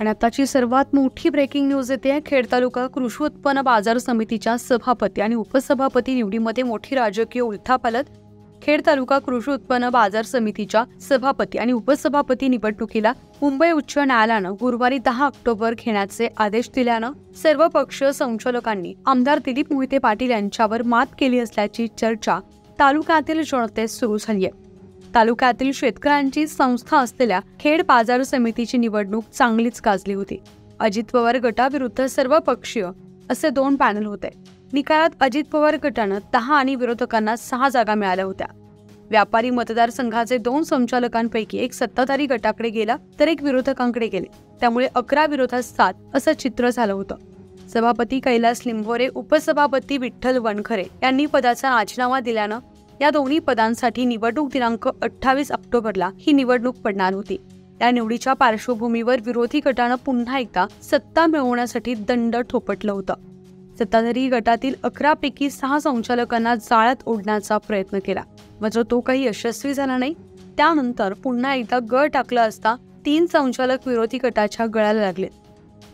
आणि आताची सर्वात मोठी ब्रेकिंग न्यूज येते. खेड तालुका कृषी उत्पन्न बाजार समितीच्या सभापती आणि उपसभापती निवडीमध्ये मोठी राजकीय उलथापालट. खेड तालुका कृषी उत्पन्न बाजार समितीच्या सभापती आणि उपसभापती निवडणुकीला मुंबई उच्च न्यायालयानं गुरुवारी 10 ऑक्टोबर घेण्याचे आदेश दिल्यानं सर्व पक्षीय संचालकांनी आमदार दिलीप मोहिते पाटील यांच्यावर मात केली असल्याची चर्चा तालुक्यातील जनतेत सुरू झाली आहे. तालुक्यातील शेतकऱ्यांची संस्था असलेल्या खेड बाजार समितीची निवडणूक चांगलीच गाजली होती. अजित पवार गटाविरुद्ध सर्व पक्षीय असे 2 पॅनल होते. निकालात अजित पवार गटानं 10 आणि विरोधकांना 6 जागा मिळाल्या होत्या. व्यापारी मतदारसंघाचे 2 संचालकांपैकी एक सत्ताधारी गटाकडे गेला तर एक विरोधकांकडे गेले. त्यामुळे 11 विरोधात 7 असं चित्र झालं होतं. सभापती कैलास लिंबोरे, उपसभापती विठ्ठल वनखरे यांनी पदाचा राजीनामा दिल्यानं या दोन्ही पदांसाठी निवडणूक दिनांक 28 ऑक्टोबरला ही निवडणूक पडणार होती. या निवडीच्या पार्श्वभूमीवर विरोधी गटानं पुन्हा एकदा सत्ता मिळवण्यासाठी दंड थोपटलं होतं. सत्ताधारी गटातील 11 पैकी 6 संचालकांना जाळ्यात ओढण्याचा प्रयत्न केला, मात्र तो काही यशस्वी झाला नाही. त्यानंतर पुन्हा एकदा गळ टाकला असता 3 संचालक विरोधी गटाच्या गळाला लागले.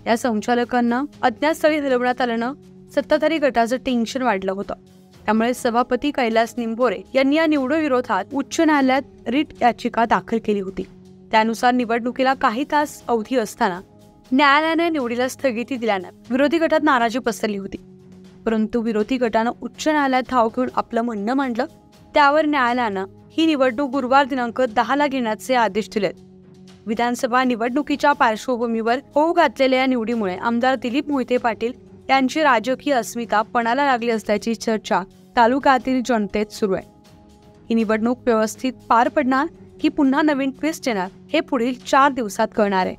या संचालकांना अज्ञातस्थळी हलवण्यात आल्यानं सत्ताधारी गटाचं टेन्शन वाढलं होतं. त्यामुळे सभापती कैलास लिंबोरे यांनी या निवडीविरोधात उच्च न्यायालयात रिट याचिका दाखल केली होती. त्यानुसार निवडणुकीला काही तास अवधी असताना न्यायालयाने निवडीला स्थगिती दिल्यानं विरोधी गटात नाराजी पसरली होती. परंतु विरोधी गटानं उच्च न्यायालयात धाव घेऊन आपलं म्हणणं मांडलं. त्यावर न्यायालयानं ही निवडणूक गुरुवार दिनांक 10ला घेण्याचे आदेश दिलेत. विधानसभा निवडणुकीच्या पार्श्वभूमीवर होऊ घातलेल्या या निवडीमुळे आमदार दिलीप मोहिते पाटील यांची राजकीय अस्मिता पणाला लागली असल्याची चर्चा तालुक्यातील जनतेत सुरू आहे. ही निवडणूक व्यवस्थित पार पडणार की पुन्हा नवीन ट्विस्ट येणार हे पुढील 4 दिवसात कळणार आहे.